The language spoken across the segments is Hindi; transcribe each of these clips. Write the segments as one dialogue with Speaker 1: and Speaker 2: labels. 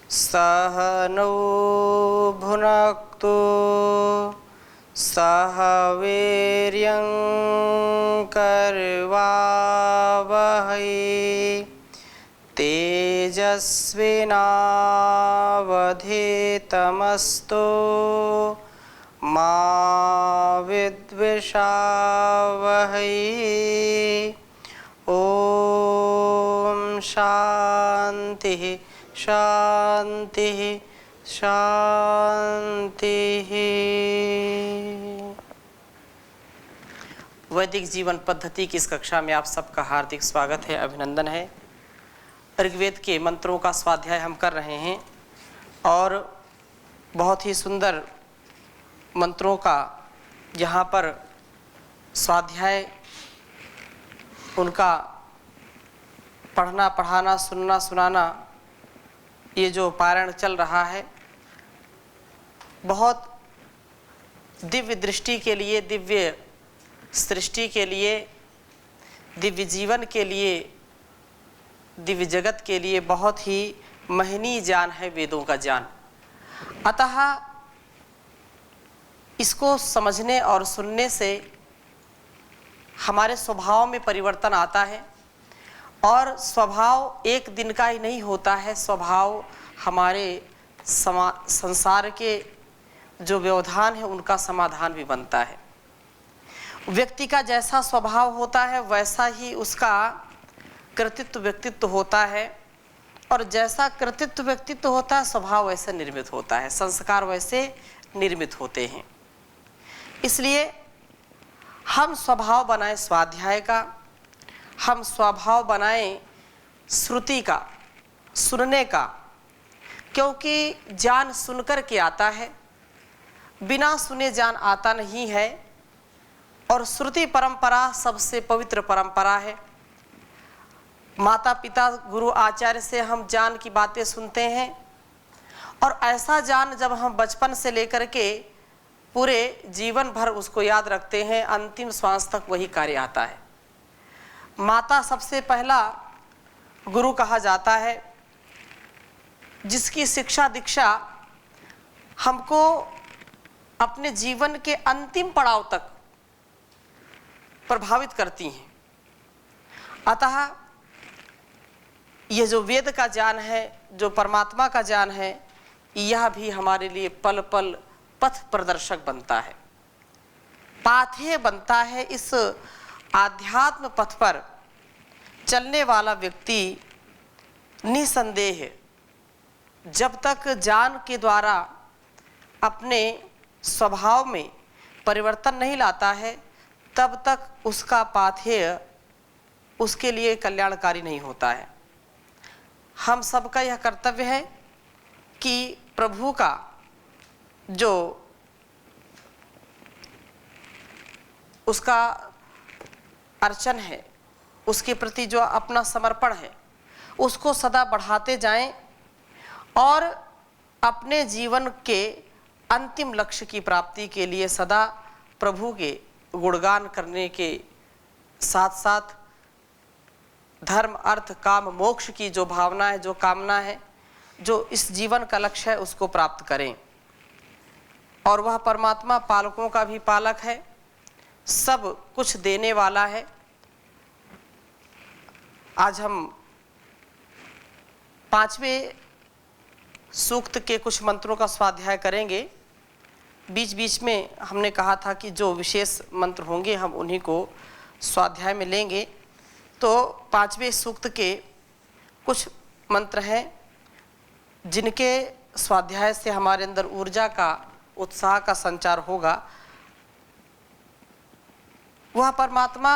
Speaker 1: सह नो भुनक्तु सह वीर्यं करवावहै तेजस्विनावधीतमस्तु मा विद्विषावहै। ओम शांति शांति शांति। वैदिक जीवन पद्धति की इस कक्षा में आप सबका हार्दिक स्वागत है, अभिनंदन है। ऋग्वेद के मंत्रों का स्वाध्याय हम कर रहे हैं और बहुत ही सुंदर मंत्रों का यहाँ पर स्वाध्याय, उनका पढ़ना पढ़ाना सुनना सुनाना, ये जो पारायण चल रहा है, बहुत दिव्य दृष्टि के लिए, दिव्य सृष्टि के लिए, दिव्य जीवन के लिए, दिव्य जगत के लिए बहुत ही महनीय ज्ञान है वेदों का ज्ञान। अतः इसको समझने और सुनने से हमारे स्वभाव में परिवर्तन आता है और स्वभाव एक दिन का ही नहीं होता है। स्वभाव हमारे संसार के जो व्यवधान है उनका समाधान भी बनता है। व्यक्ति का जैसा स्वभाव होता है वैसा ही उसका कृतित्व व्यक्तित्व होता है और जैसा कृतित्व व्यक्तित्व होता है स्वभाव वैसे निर्मित होता है, संस्कार वैसे निर्मित होते हैं। इसलिए हम स्वभाव बनाएं स्वाध्याय का, हम स्वभाव बनाएं श्रुति का, सुनने का, क्योंकि ज्ञान सुनकर के आता है, बिना सुने ज्ञान आता नहीं है। और श्रुति परंपरा सबसे पवित्र परंपरा है। माता पिता गुरु आचार्य से हम ज्ञान की बातें सुनते हैं और ऐसा ज्ञान जब हम बचपन से लेकर के पूरे जीवन भर उसको याद रखते हैं, अंतिम श्वास तक वही कार्य आता है। माता सबसे पहला गुरु कहा जाता है, जिसकी शिक्षा दीक्षा हमको अपने जीवन के अंतिम पड़ाव तक प्रभावित करती हैं। अतः ये जो वेद का ज्ञान है, जो परमात्मा का ज्ञान है, यह भी हमारे लिए पल पल पथ प्रदर्शक बनता है, पाथेय बनता है। इस आध्यात्म पथ पर चलने वाला व्यक्ति निसंदेह जब तक ज्ञान के द्वारा अपने स्वभाव में परिवर्तन नहीं लाता है तब तक उसका पाथेय उसके लिए कल्याणकारी नहीं होता है। हम सबका यह कर्तव्य है कि प्रभु का जो उसका अर्चन है, उसके प्रति जो अपना समर्पण है, उसको सदा बढ़ाते जाएं और अपने जीवन के अंतिम लक्ष्य की प्राप्ति के लिए सदा प्रभु के गुणगान करने के साथ साथ धर्म अर्थ काम मोक्ष की जो भावना है, जो कामना है, जो इस जीवन का लक्ष्य है, उसको प्राप्त करें। और वह परमात्मा पालकों का भी पालक है, सब कुछ देने वाला है। आज हम 5वें सूक्त के कुछ मंत्रों का स्वाध्याय करेंगे। बीच बीच में हमने कहा था कि जो विशेष मंत्र होंगे हम उन्हीं को स्वाध्याय में लेंगे। तो 5वें सूक्त के कुछ मंत्र हैं जिनके स्वाध्याय से हमारे अंदर ऊर्जा का, उत्साह का संचार होगा। वह परमात्मा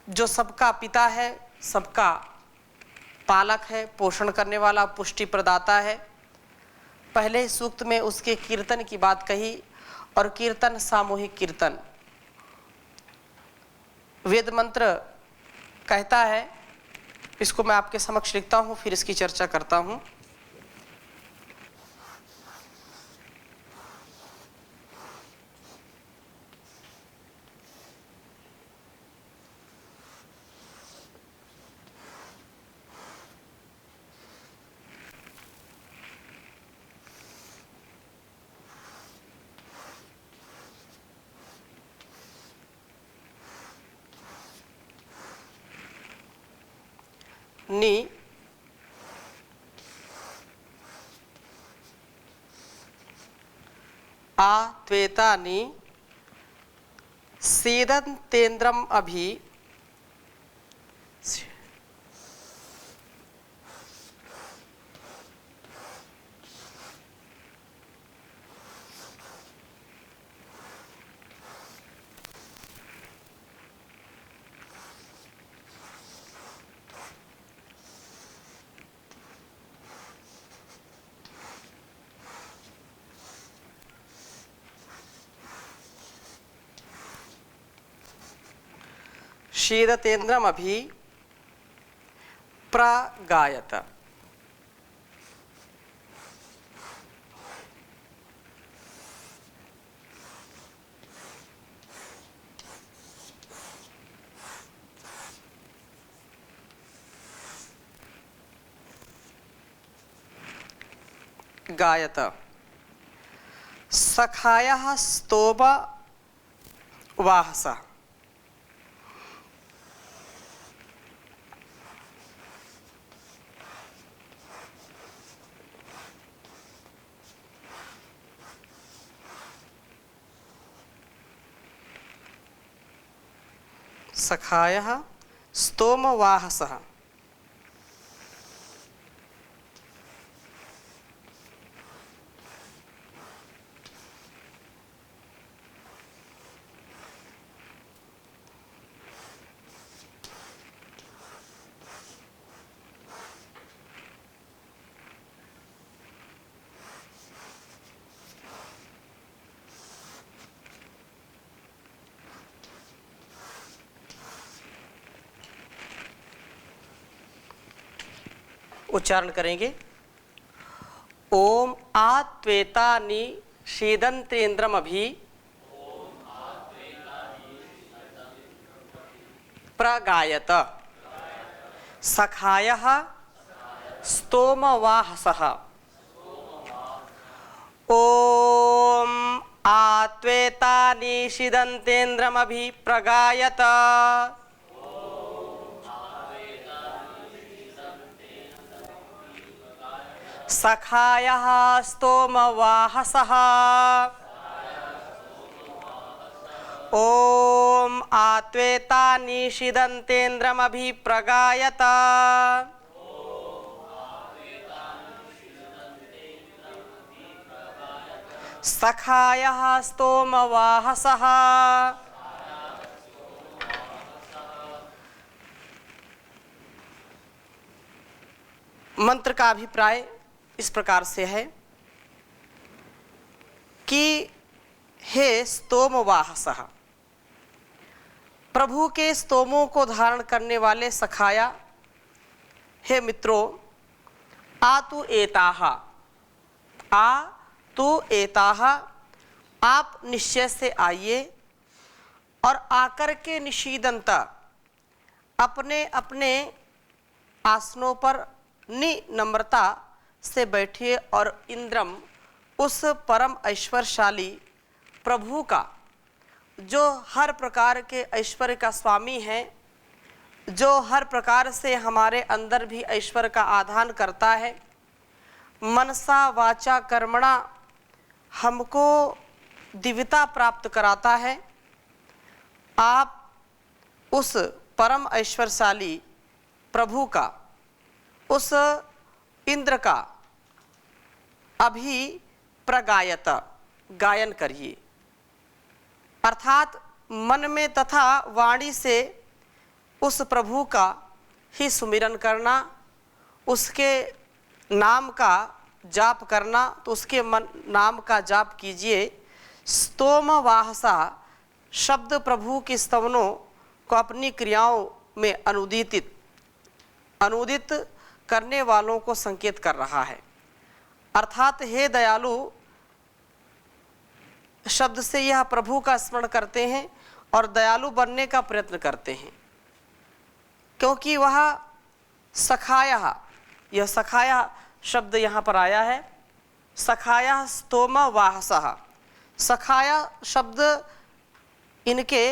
Speaker 1: जो सबका पिता है, सबका पालक है, पोषण करने वाला, पुष्टि प्रदाता है। पहले सूक्त में उसके कीर्तन की बात कही और कीर्तन सामूहिक कीर्तन। वेद मंत्र कहता है, इसको मैं आपके समक्ष लिखता हूँ, फिर इसकी चर्चा करता हूँ। नी आत्वेतानि सीदन्तेन्द्रम् अभि शीदतेन्द्रम् अभि प्रगायत। गायत सखायः स्तोम वाहसः। सखायः स्तोम वाहसः। उच्चारण करेंगे। ओम आत्वेतानि शीदन्तेन्द्रम् अभि प्रगायत सखायः स्तोम वाहसः। ओम आत्वेतानि शीदन्तेन्द्रम् अभि प्रगायत सखायः स्तोम वाहसः। ओम आत्वेतानि शीदन्तेन्द्रम् अभि प्रगायत सखायः स्तोम वाहसः। मंत्र का अभिप्राय इस प्रकार से है कि हे स्तोम वाहसः, प्रभु के स्तोमों को धारण करने वाले सखाया, हे मित्रों, आतु एताः, आ तु एताः, आप निश्चय से आइए और आकर के निशीदंत अपने अपने आसनों पर निनम्रता से बैठिए और इंद्रम उस परम ऐश्वर्यशाली प्रभु का, जो हर प्रकार के ऐश्वर्य का स्वामी है, जो हर प्रकार से हमारे अंदर भी ऐश्वर्य का आधान करता है, मनसा वाचा कर्मणा हमको दिव्यता प्राप्त कराता है, आप उस परम ऐश्वर्यशाली प्रभु का, उस इंद्र का अभी प्रगायत गायन करिए। अर्थात मन में तथा वाणी से उस प्रभु का ही सुमिरन करना, उसके नाम का जाप करना, तो उसके नाम का जाप कीजिए। स्तोम वाहसा शब्द प्रभु के स्तवनों को अपनी क्रियाओं में अनुदित करने वालों को संकेत कर रहा है। अर्थात हे दयालु शब्द से यह प्रभु का स्मरण करते हैं और दयालु बनने का प्रयत्न करते हैं, क्योंकि वह सखाया, यह सखाया शब्द यहाँ पर आया है। सखाया स्तोम वाहसः, सखाया शब्द इनके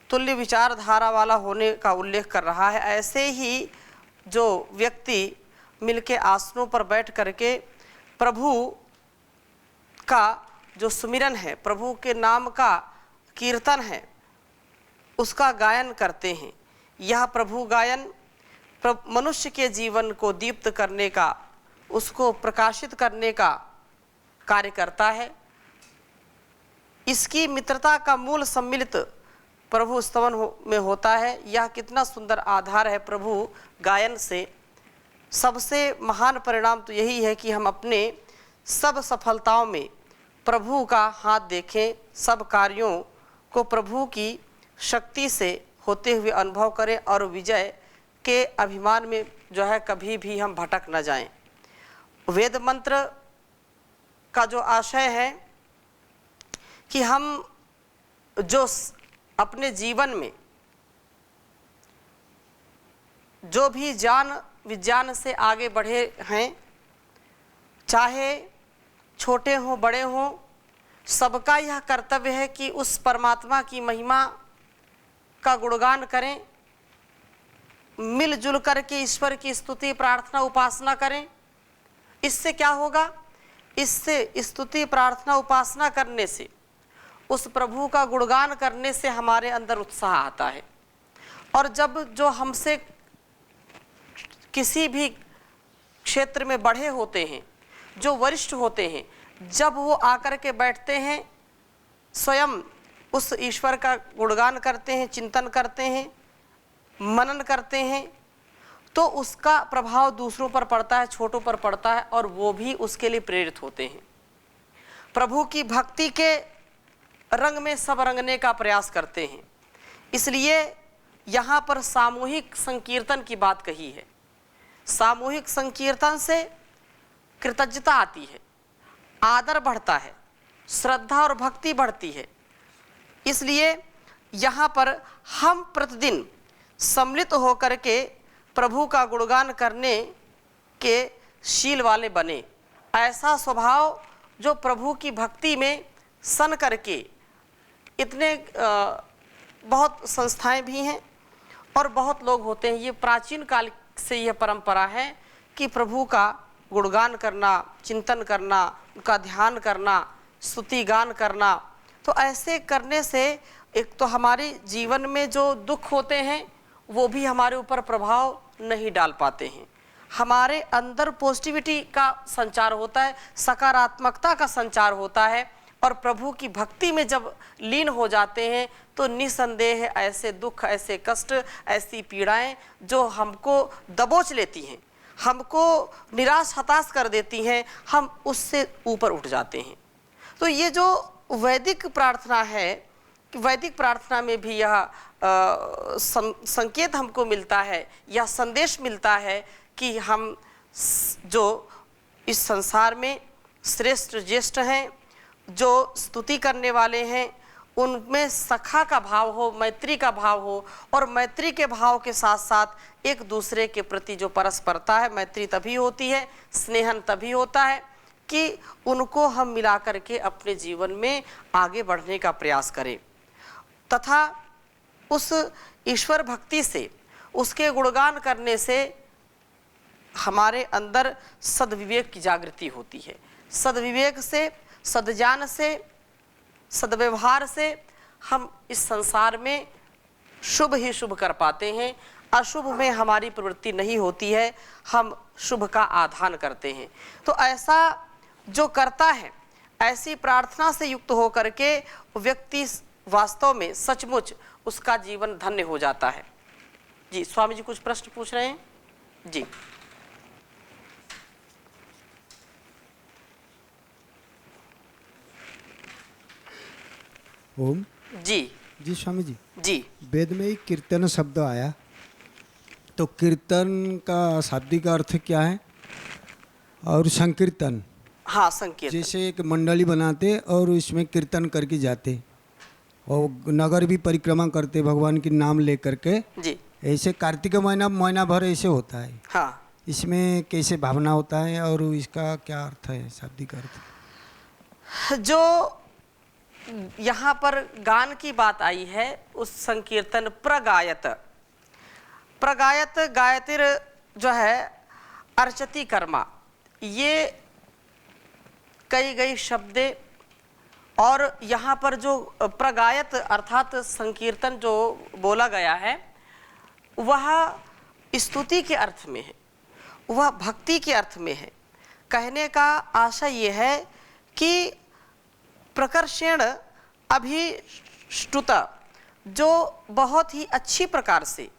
Speaker 1: तुल्य विचारधारा वाला होने का उल्लेख कर रहा है। ऐसे ही जो व्यक्ति मिलके आसनों पर बैठ करके प्रभु का जो सुमिरन है, प्रभु के नाम का कीर्तन है, उसका गायन करते हैं। यह प्रभु गायन मनुष्य के जीवन को दीप्त करने का, उसको प्रकाशित करने का कार्य करता है। इसकी मित्रता का मूल सम्मिलित प्रभु स्तवन में होता है। यह कितना सुंदर आधार है प्रभु गायन से। सबसे महान परिणाम तो यही है कि हम अपने सब सफलताओं में प्रभु का हाथ देखें, सब कार्यों को प्रभु की शक्ति से होते हुए अनुभव करें और विजय के अभिमान में जो है कभी भी हम भटक न जाएं। वेद मंत्र का जो आशय है कि हम जो अपने जीवन में जो भी ज्ञान विज्ञान से आगे बढ़े हैं, चाहे छोटे हों बड़े हों, सबका यह कर्तव्य है कि उस परमात्मा की महिमा का गुणगान करें, मिलजुल करके ईश्वर की स्तुति प्रार्थना उपासना करें। इससे क्या होगा? इससे स्तुति प्रार्थना उपासना करने से, उस प्रभु का गुणगान करने से हमारे अंदर उत्साह आता है। और जब जो हमसे किसी भी क्षेत्र में बढ़े होते हैं, जो वरिष्ठ होते हैं, जब वो आकर के बैठते हैं, स्वयं उस ईश्वर का गुणगान करते हैं, चिंतन करते हैं, मनन करते हैं, तो उसका प्रभाव दूसरों पर पड़ता है, छोटों पर पड़ता है, और वो भी उसके लिए प्रेरित होते हैं। प्रभु की भक्ति के रंग में सब रंगने का प्रयास करते हैं। इसलिए यहाँ पर सामूहिक संकीर्तन की बात कही है। सामूहिक संकीर्तन से कृतज्ञता आती है, आदर बढ़ता है, श्रद्धा और भक्ति बढ़ती है। इसलिए यहाँ पर हम प्रतिदिन सम्मिलित होकर के प्रभु का गुणगान करने के शील वाले बने। ऐसा स्वभाव जो प्रभु की भक्ति में सन करके, इतने बहुत संस्थाएं भी हैं और बहुत लोग होते हैं। ये प्राचीन काल से यह परंपरा है कि प्रभु का गुणगान करना, चिंतन करना, उनका ध्यान करना, स्तुति गान करना। तो ऐसे करने से एक तो हमारे जीवन में जो दुख होते हैं वो भी हमारे ऊपर प्रभाव नहीं डाल पाते हैं। हमारे अंदर पॉजिटिविटी का संचार होता है, सकारात्मकता का संचार होता है, और प्रभु की भक्ति में जब लीन हो जाते हैं तो निसंदेह ऐसे दुख, ऐसे कष्ट, ऐसी पीड़ाएं जो हमको दबोच लेती हैं, हमको निराश हताश कर देती हैं, हम उससे ऊपर उठ जाते हैं। तो ये जो वैदिक प्रार्थना है, वैदिक प्रार्थना में भी यह संकेत हमको मिलता है, यह संदेश मिलता है कि हम जो इस संसार में श्रेष्ठ ज्येष्ठ हैं, जो स्तुति करने वाले हैं, उनमें सखा का भाव हो, मैत्री का भाव हो, और मैत्री के भाव के साथ साथ एक दूसरे के प्रति जो परस्परता है, मैत्री तभी होती है, स्नेहन तभी होता है कि उनको हम मिला करके अपने जीवन में आगे बढ़ने का प्रयास करें, तथा उस ईश्वर भक्ति से, उसके गुणगान करने से हमारे अंदर सद्विवेक की जागृति होती है। सद्विवेक से, सद्ज्ञान से, सद्व्यवहार से हम इस संसार में शुभ ही शुभ कर पाते हैं। अशुभ में हमारी प्रवृत्ति नहीं होती है, हम शुभ का आधान करते हैं। तो ऐसा जो करता है, ऐसी प्रार्थना से युक्त होकर के व्यक्ति वास्तव में सचमुच उसका जीवन धन्य हो जाता है। जी, स्वामी जी कुछ प्रश्न पूछ रहे हैं? जी
Speaker 2: ओम।
Speaker 1: जी
Speaker 2: स्वामी जी,
Speaker 1: जी,
Speaker 2: वेद में ही कीर्तन शब्द आया, तो कीर्तन का शाब्दिक अर्थ क्या है? और संकीर्तन?
Speaker 1: हाँ, संकीर्तन
Speaker 2: जैसे एक मंडली बनाते और इसमें कीर्तन करके जाते और नगर भी परिक्रमा करते भगवान के नाम ले करके।
Speaker 1: जी,
Speaker 2: ऐसे कार्तिक महीना भर ऐसे होता है।
Speaker 1: हाँ,
Speaker 2: इसमें कैसे भावना होता है और इसका क्या अर्थ है, शाब्दिक अर्थ?
Speaker 1: जो यहाँ पर गान की बात आई है, उस संकीर्तन प्रगायत, प्रगायत गायतिर जो है अर्चति कर्मा, ये कई गई शब्दे और यहाँ पर जो प्रगायत अर्थात संकीर्तन जो बोला गया है वह स्तुति के अर्थ में है, वह भक्ति के अर्थ में है। कहने का आशय ये है कि प्रकर्षेण अभिष्टुत, जो बहुत ही अच्छी प्रकार से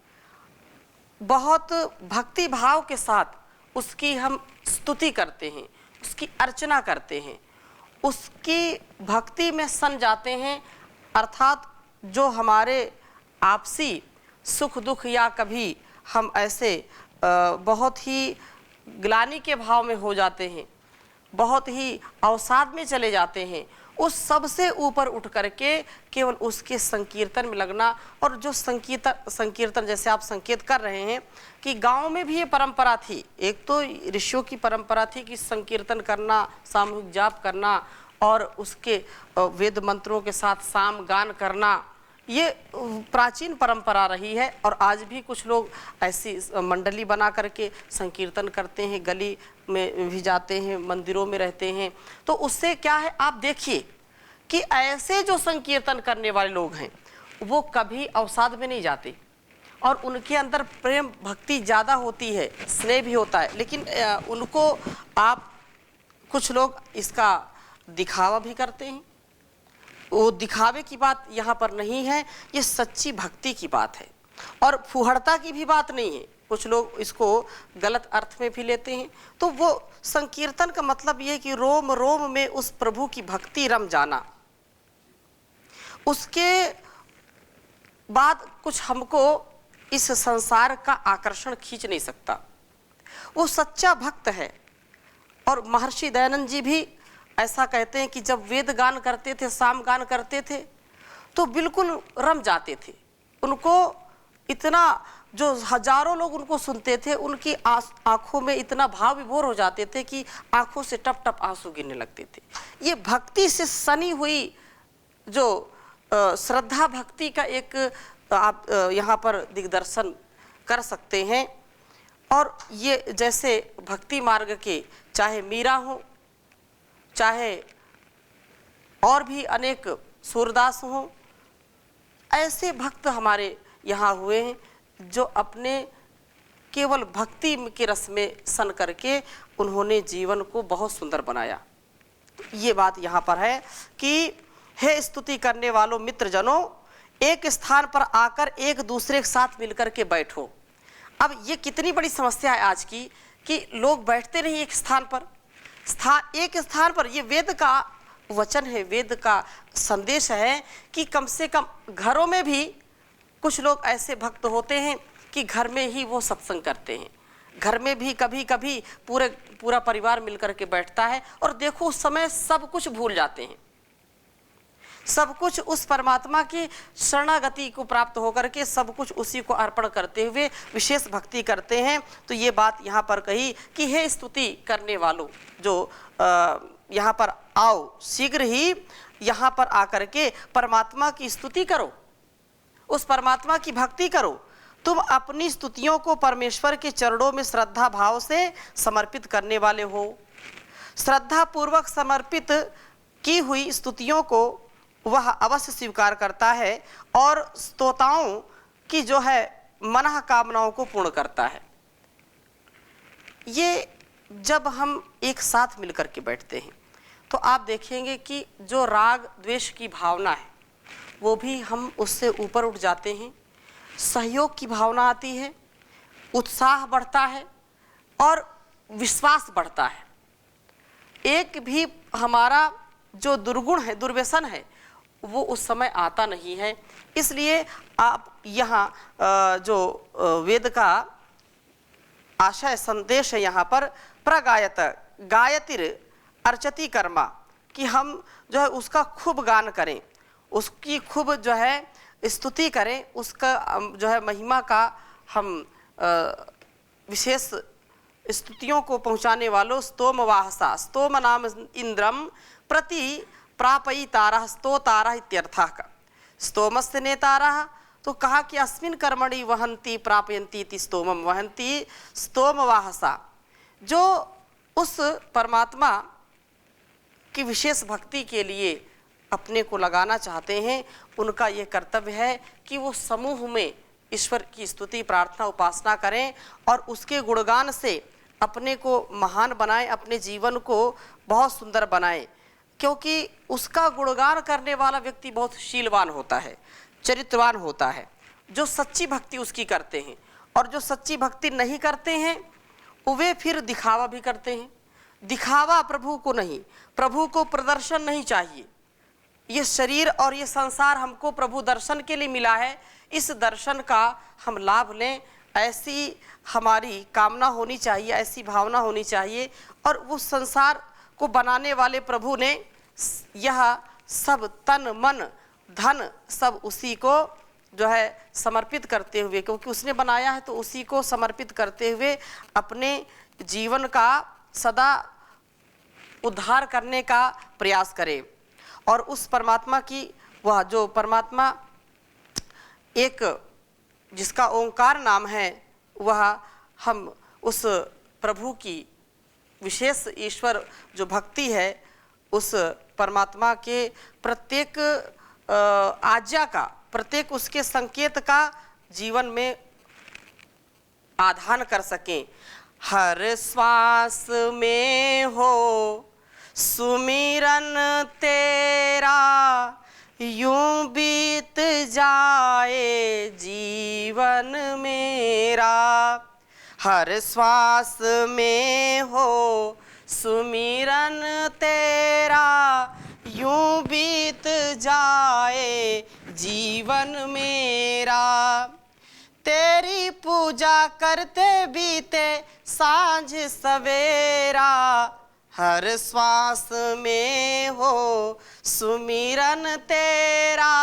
Speaker 1: बहुत भक्ति भाव के साथ उसकी हम स्तुति करते हैं, उसकी अर्चना करते हैं, उसकी भक्ति में सन जाते हैं, अर्थात जो हमारे आपसी सुख दुख या कभी हम ऐसे बहुत ही ग्लानि के भाव में हो जाते हैं, बहुत ही अवसाद में चले जाते हैं, उस सब से ऊपर उठ करके केवल उसके संकीर्तन में लगना। और जो संकीर्तन जैसे आप संकेत कर रहे हैं कि गांव में भी ये परंपरा थी, एक तो ऋषियों की परंपरा थी कि संकीर्तन करना, सामूहिक जाप करना और उसके वेद मंत्रों के साथ साम गान करना, ये प्राचीन परंपरा रही है। और आज भी कुछ लोग ऐसी मंडली बना करके संकीर्तन करते हैं, गली में भी जाते हैं, मंदिरों में रहते हैं। तो उससे क्या है, आप देखिए कि ऐसे जो संकीर्तन करने वाले लोग हैं वो कभी अवसाद में नहीं जाते और उनके अंदर प्रेम भक्ति ज़्यादा होती है, स्नेह भी होता है। लेकिन उनको आप कुछ लोग इसका दिखावा भी करते हैं, वो दिखावे की बात यहाँ पर नहीं है, ये सच्ची भक्ति की बात है और फुहड़ता की भी बात नहीं है। कुछ लोग इसको गलत अर्थ में भी लेते हैं। तो वो संकीर्तन का मतलब ये कि रोम रोम में उस प्रभु की भक्ति रम जाना, उसके बाद कुछ हमको इस संसार का आकर्षण खींच नहीं सकता। वो सच्चा भक्त है। और महर्षि दयानंद जी भी ऐसा कहते हैं कि जब वेद गान करते थे, साम गान करते थे, तो बिल्कुल रम जाते थे। उनको इतना, जो हजारों लोग उनको सुनते थे, उनकी आंखों में इतना भाव विभोर हो जाते थे कि आंखों से टप टप आंसू गिरने लगते थे। ये भक्ति से सनी हुई जो श्रद्धा भक्ति का एक आप यहाँ पर दिग्दर्शन कर सकते हैं। और ये जैसे भक्ति मार्ग के चाहे मीरा हो, चाहे और भी अनेक सूरदास हों, ऐसे भक्त हमारे यहाँ हुए हैं जो अपने केवल भक्ति के रस में सन करके उन्होंने जीवन को बहुत सुंदर बनाया। ये बात यहाँ पर है कि हे स्तुति करने वालों मित्रजनों, एक स्थान पर आकर एक दूसरे के साथ मिलकर के बैठो। अब ये कितनी बड़ी समस्या है आज की कि लोग बैठते नहीं एक स्थान पर, एक स्थान पर। ये वेद का वचन है, वेद का संदेश है कि कम से कम घरों में भी कुछ लोग ऐसे भक्त होते हैं कि घर में ही वो सत्संग करते हैं। घर में भी कभी कभी पूरा परिवार मिलकर के बैठता है और देखो उस समय सब कुछ भूल जाते हैं, सब कुछ उस परमात्मा की शरणागति को प्राप्त होकर के सब कुछ उसी को अर्पण करते हुए विशेष भक्ति करते हैं। तो ये बात यहाँ पर कही कि हे स्तुति करने वालों, जो यहाँ पर आओ, शीघ्र ही यहाँ पर आकर के परमात्मा की स्तुति करो, उस परमात्मा की भक्ति करो। तुम अपनी स्तुतियों को परमेश्वर के चरणों में श्रद्धा भाव से समर्पित करने वाले हो। श्रद्धा पूर्वक समर्पित की हुई स्तुतियों को वह अवश्य स्वीकार करता है और स्तोताओं की जो है मनः कामनाओं को पूर्ण करता है। ये जब हम एक साथ मिलकर के बैठते हैं तो आप देखेंगे कि जो राग द्वेष की भावना है वो भी हम उससे ऊपर उठ जाते हैं, सहयोग की भावना आती है, उत्साह बढ़ता है और विश्वास बढ़ता है। एक भी हमारा जो दुर्गुण है, दुर्व्यसन है, वो उस समय आता नहीं है। इसलिए आप यहाँ जो वेद का आशय संदेश है यहाँ पर प्रगायत गायतिर अर्चति कर्मा, कि हम जो है उसका खूब गान करें, उसकी खूब जो है स्तुति करें, उसका जो है महिमा का हम विशेष स्तुतियों को पहुँचाने वालों स्तोम वाहसा, स्तोम नाम इंद्रम प्रति प्रापयितारः स्तोतारः इत्यर्थः का। स्तोमस्य नेतारः तो कहा कि अस्मिन कर्मणि वहन्ति प्रापयन्ति इति स्तोमम वहन्ति स्तोमवाहसा। जो उस परमात्मा की विशेष भक्ति के लिए अपने को लगाना चाहते हैं, उनका ये कर्तव्य है कि वो समूह में ईश्वर की स्तुति प्रार्थना उपासना करें और उसके गुणगान से अपने को महान बनाएं, अपने जीवन को बहुत सुंदर बनाएं, क्योंकि उसका गुणगान करने वाला व्यक्ति बहुत शीलवान होता है, चरित्रवान होता है, जो सच्ची भक्ति उसकी करते हैं। और जो सच्ची भक्ति नहीं करते हैं वे फिर दिखावा भी करते हैं। दिखावा प्रभु को नहीं, प्रभु को प्रदर्शन नहीं चाहिए। ये शरीर और ये संसार हमको प्रभु दर्शन के लिए मिला है, इस दर्शन का हम लाभ लें, ऐसी हमारी कामना होनी चाहिए, ऐसी भावना होनी चाहिए। और उस संसार को बनाने वाले प्रभु ने यह सब तन मन धन सब उसी को जो है समर्पित करते हुए, क्योंकि उसने बनाया है तो उसी को समर्पित करते हुए अपने जीवन का सदा उद्धार करने का प्रयास करें। और उस परमात्मा की, वह जो परमात्मा एक जिसका ओंकार नाम है, वह हम उस प्रभु की विशेष ईश्वर जो भक्ति है, उस परमात्मा के प्रत्येक आज्ञा का, प्रत्येक उसके संकेत का जीवन में आधान कर सकें। हर श्वास में हो सुमिरन तेरा, यूं बीत जाए जीवन मेरा। हर श्वास में हो सुमिरन तेरा, यूं बीत जाए जीवन मेरा। तेरी पूजा करते बीते सांझ सवेरा, हर श्वास में हो सुमिरन तेरा,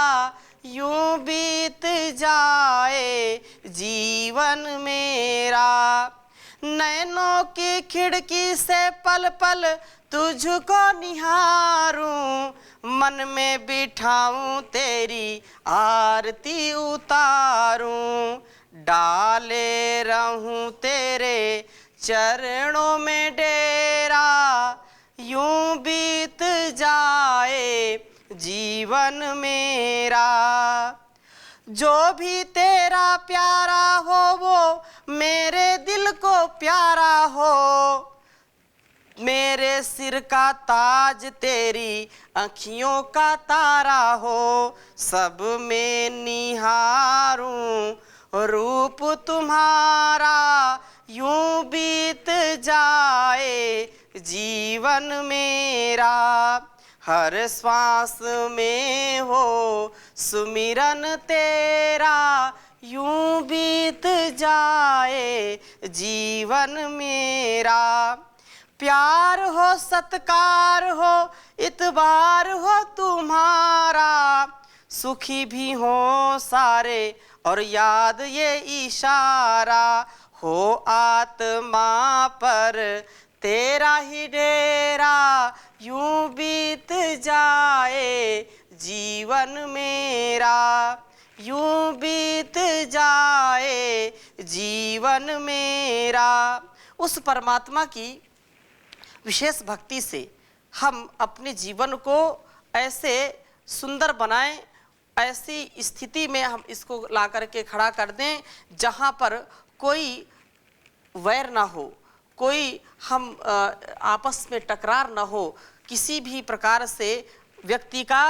Speaker 1: यूं बीत जाए जीवन मेरा। नैनों की खिड़की से पल पल तुझको निहारूं, मन में बिठाऊं तेरी आरती उतारूं। डाले रहूं तेरे चरणों में डेरा, यूं बीत जाए जीवन मेरा। जो भी तेरा प्यारा हो वो मेरे दिल को प्यारा हो, मेरे सिर का ताज तेरी आँखियों का तारा हो। सब में निहारूं रूप तुम्हारा, यूं बीत जाए जीवन मेरा। हर श्वास में हो सुमिरन तेरा, यूं बीत जाए जीवन मेरा। प्यार हो सत्कार हो इतबार हो तुम्हारा, सुखी भी हो सारे और याद ये इशारा। हो आत्मा पर तेरा ही डेरा, यूं बीत जाए जीवन मेरा। यूं बीत जाए जीवन मेरा। उस परमात्मा की विशेष भक्ति से हम अपने जीवन को ऐसे सुंदर बनाएं, ऐसी स्थिति में हम इसको ला करके खड़ा कर दें जहाँ पर कोई वैर ना हो, कोई हम आपस में टकरार ना हो, किसी भी प्रकार से व्यक्ति का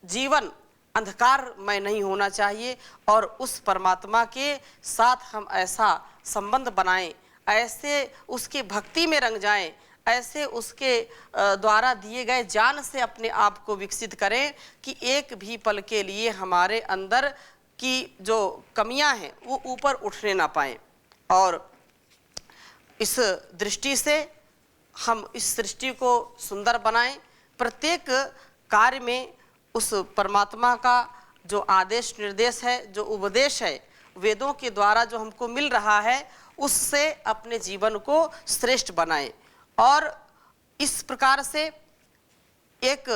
Speaker 1: जीवन अंधकारमय नहीं होना चाहिए। और उस परमात्मा के साथ हम ऐसा संबंध बनाएं, ऐसे उसके भक्ति में रंग जाएं, ऐसे उसके द्वारा दिए गए ज्ञान से अपने आप को विकसित करें कि एक भी पल के लिए हमारे अंदर की जो कमियां हैं वो ऊपर उठने ना पाएं। और इस दृष्टि से हम इस सृष्टि को सुंदर बनाएं। प्रत्येक कार्य में उस परमात्मा का जो आदेश निर्देश है, जो उपदेश है, वेदों के द्वारा जो हमको मिल रहा है, उससे अपने जीवन को श्रेष्ठ बनाएं। और इस प्रकार से एक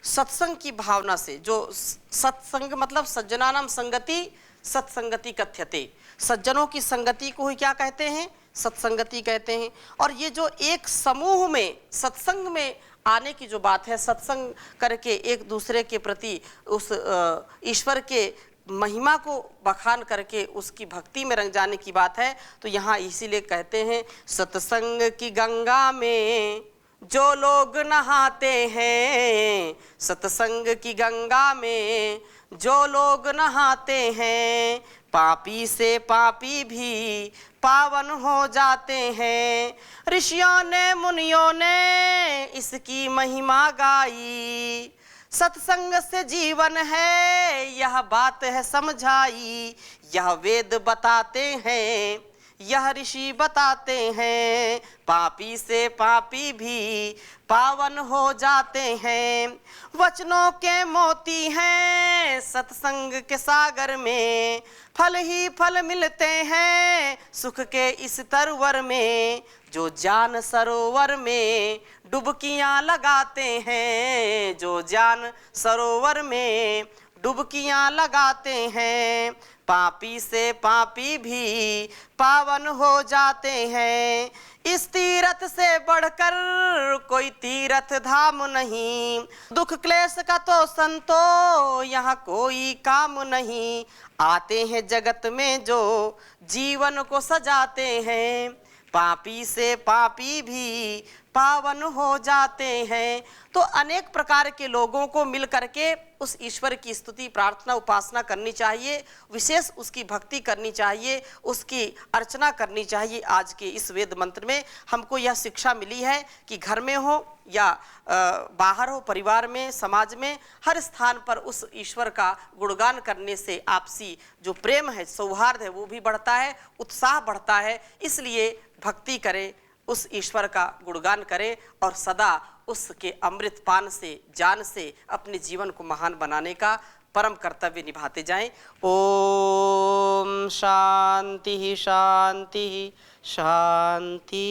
Speaker 1: सत्संग की भावना से, जो सत्संग मतलब सज्जनानाम संगति सत्संगति कथ्यते, सज्जनों की संगति को ही क्या कहते हैं, सत्संगति कहते हैं। और ये जो एक समूह में सत्संग में आने की जो बात है, सत्संग करके एक दूसरे के प्रति उस ईश्वर के महिमा को बखान करके उसकी भक्ति में रंग जाने की बात है, तो यहाँ इसीलिए कहते हैं सत्संग की गंगा में जो लोग नहाते हैं, सत्संग की गंगा में जो लोग नहाते हैं, पापी से पापी भी पावन हो जाते हैं। ऋषियों ने मुनियों ने इसकी महिमा गाई, सत्संग से जीवन है यह बात है समझाई। यह वेद बताते हैं, यह ऋषि बताते हैं, पापी से पापी भी पावन हो जाते हैं। वचनों के मोती हैं सत्संग के सागर में, फल ही फल मिलते हैं सुख के इस तरवर में। जो जान सरोवर में डुबकियां लगाते हैं, जो जान सरोवर में डुबकियां लगाते हैं, पापी से पापी भी पावन हो जाते हैं। इस तीरथ से बढ़कर कोई तीरथ धाम नहीं, दुख क्लेश का तो संतो यहाँ कोई काम नहीं। आते हैं जगत में जो जीवन को सजाते हैं, पापी से पापी भी पावन हो जाते हैं। तो अनेक प्रकार के लोगों को मिल करके उस ईश्वर की स्तुति प्रार्थना उपासना करनी चाहिए, विशेष उसकी भक्ति करनी चाहिए, उसकी अर्चना करनी चाहिए। आज के इस वेद मंत्र में हमको यह शिक्षा मिली है कि घर में हो या बाहर हो, परिवार में, समाज में, हर स्थान पर उस ईश्वर का गुणगान करने से आपसी जो प्रेम है, सौहार्द है, वो भी बढ़ता है, उत्साह बढ़ता है। इसलिए भक्ति करें, उस ईश्वर का गुणगान करें और सदा उसके अमृत पान से, जान से अपने जीवन को महान बनाने का परम कर्तव्य निभाते जाएं। ओम शांति शांति शांति।